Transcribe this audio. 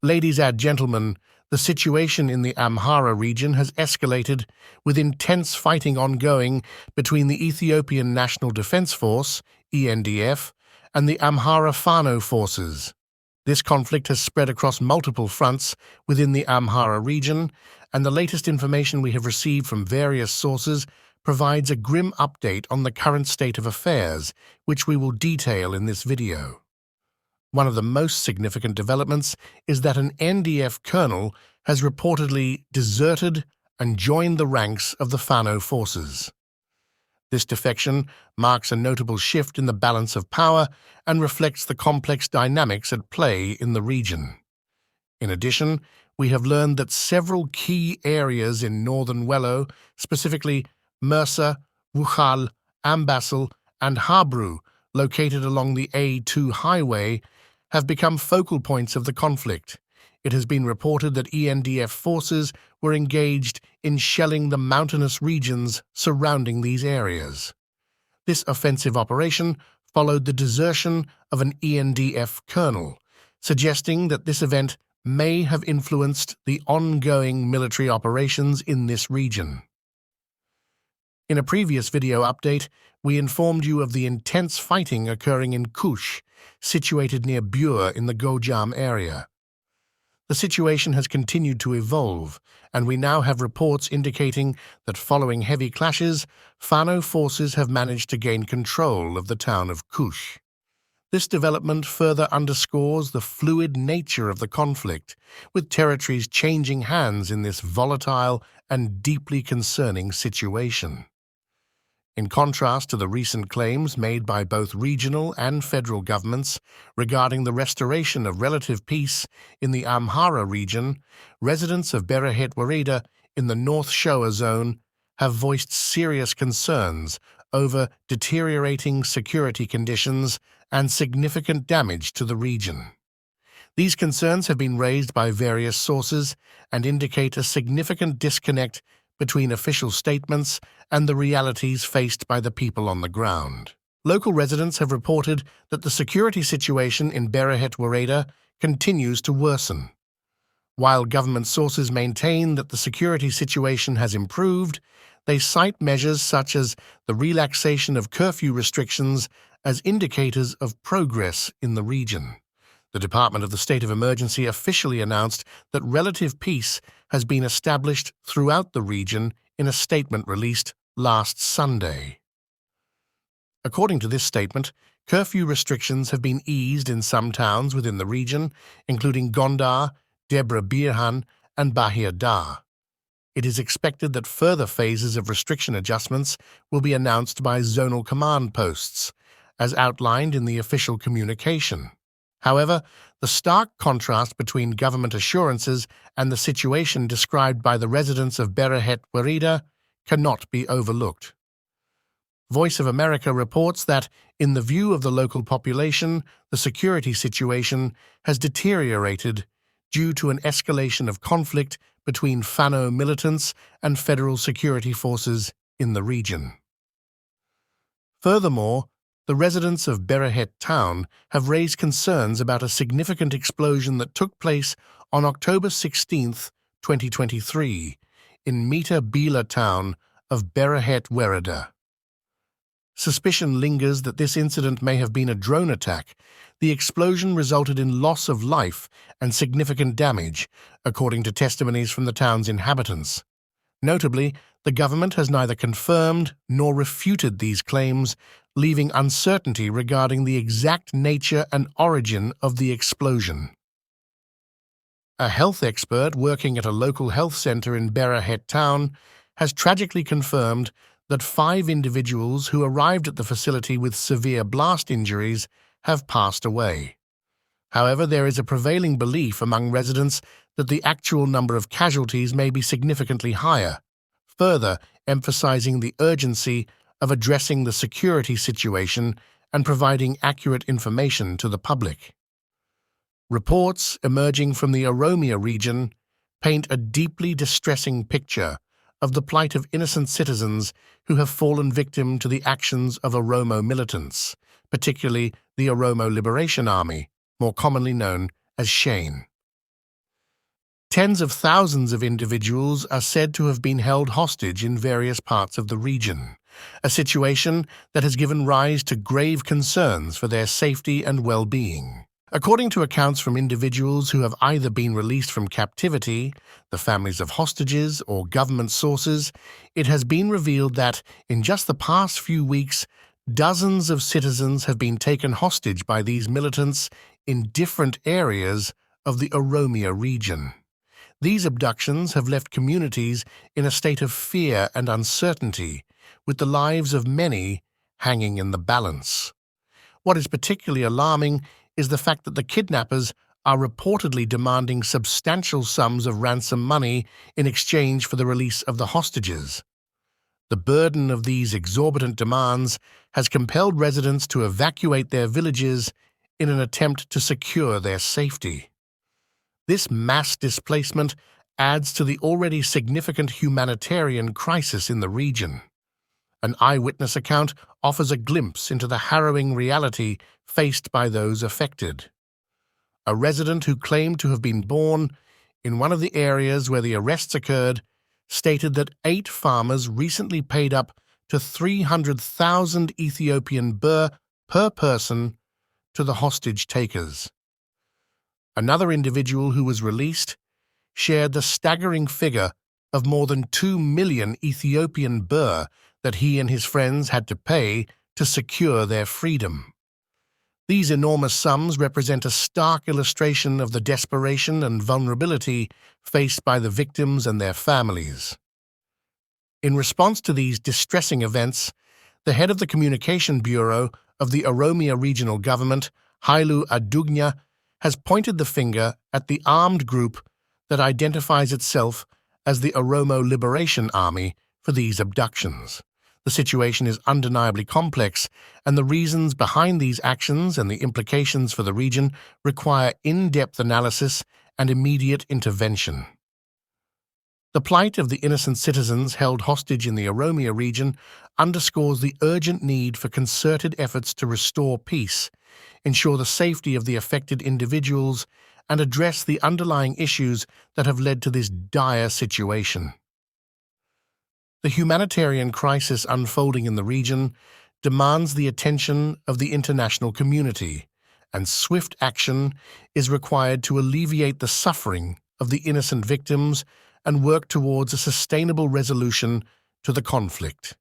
Ladies and gentlemen, the situation in the Amhara region has escalated, with intense fighting ongoing between the Ethiopian National Defense Force, ENDF, and the Amhara Fano forces. This conflict has spread across multiple fronts within the Amhara region, and the latest information we have received from various sources provides a grim update on the current state of affairs, which we will detail in this video. One of the most significant developments is that an ENDF colonel has reportedly deserted and joined the ranks of the Fano forces. This defection marks a notable shift in the balance of power and reflects the complex dynamics at play in the region. In addition, we have learned that several key areas in northern Wello, specifically Mersa, Wuchal, Ambassel, and Habru, located along the A2 highway, have become focal points of the conflict. It has been reported that ENDF forces were engaged in shelling the mountainous regions surrounding these areas. This offensive operation followed the desertion of an ENDF colonel, suggesting that this event may have influenced the ongoing military operations in this region. In a previous video update, we informed you of the intense fighting occurring in Kuch, situated near Bure in the Gojam area. The situation has continued to evolve, and we now have reports indicating that following heavy clashes, Fano forces have managed to gain control of the town of Kuch. This development further underscores the fluid nature of the conflict, with territories changing hands in this volatile and deeply concerning situation. In contrast to the recent claims made by both regional and federal governments regarding the restoration of relative peace in the Amhara region, residents of Bereket Wareda in the North Shoa zone have voiced serious concerns over deteriorating security conditions and significant damage to the region. These concerns have been raised by various sources and indicate a significant disconnect between official statements and the realities faced by the people on the ground. Local residents have reported that the security situation in Bereket Wareda continues to worsen. While government sources maintain that the security situation has improved, they cite measures such as the relaxation of curfew restrictions as indicators of progress in the region. The Department of the State of Emergency officially announced that relative peace has been established throughout the region in a statement released last Sunday. According to this statement, curfew restrictions have been eased in some towns within the region, including Gondar, Debre Birhan, and Bahir Dar. It is expected that further phases of restriction adjustments will be announced by zonal command posts, as outlined in the official communication. However, the stark contrast between government assurances and the situation described by the residents of Bereket Wareda cannot be overlooked. Voice of America reports that, in the view of the local population, the security situation has deteriorated due to an escalation of conflict between Fano militants and federal security forces in the region. Furthermore, the residents of Bereket town have raised concerns about a significant explosion that took place on October 16, 2023, in Mita Bila town of Bereket Wareda. Suspicion lingers that this incident may have been a drone attack. The explosion resulted in loss of life and significant damage, according to testimonies from the town's inhabitants. Notably, the government has neither confirmed nor refuted these claims, leaving uncertainty regarding the exact nature and origin of the explosion. A health expert working at a local health center in Bereket town has tragically confirmed that 5 individuals who arrived at the facility with severe blast injuries have passed away. However, there is a prevailing belief among residents that the actual number of casualties may be significantly higher, further emphasizing the urgency of addressing the security situation and providing accurate information to the public. Reports emerging from the Oromia region paint a deeply distressing picture of the plight of innocent citizens who have fallen victim to the actions of Oromo militants, particularly the Oromo Liberation Army, more commonly known as Shane. Tens of thousands of individuals are said to have been held hostage in various parts of the region, a situation that has given rise to grave concerns for their safety and well-being. According to accounts from individuals who have either been released from captivity, the families of hostages, or government sources, it has been revealed that, in just the past few weeks, dozens of citizens have been taken hostage by these militants in different areas of the Oromia region. These abductions have left communities in a state of fear and uncertainty, with the lives of many hanging in the balance. What is particularly alarming is the fact that the kidnappers are reportedly demanding substantial sums of ransom money in exchange for the release of the hostages. The burden of these exorbitant demands has compelled residents to evacuate their villages in an attempt to secure their safety. This mass displacement adds to the already significant humanitarian crisis in the region. An eyewitness account offers a glimpse into the harrowing reality faced by those affected. A resident who claimed to have been born in one of the areas where the arrests occurred stated that 8 farmers recently paid up to 300,000 Ethiopian birr per person to the hostage takers. Another individual who was released shared the staggering figure of more than 2 million Ethiopian birr that he and his friends had to pay to secure their freedom. These enormous sums represent a stark illustration of the desperation and vulnerability faced by the victims and their families. In response to these distressing events, the head of the Communication Bureau of the Oromia Regional Government, Hailu Adugna, has pointed the finger at the armed group that identifies itself as the Oromo Liberation Army for these abductions. The situation is undeniably complex, and the reasons behind these actions and the implications for the region require in-depth analysis and immediate intervention. The plight of the innocent citizens held hostage in the Oromia region underscores the urgent need for concerted efforts to restore peace, ensure the safety of the affected individuals, and address the underlying issues that have led to this dire situation. The humanitarian crisis unfolding in the region demands the attention of the international community, and swift action is required to alleviate the suffering of the innocent victims and work towards a sustainable resolution to the conflict.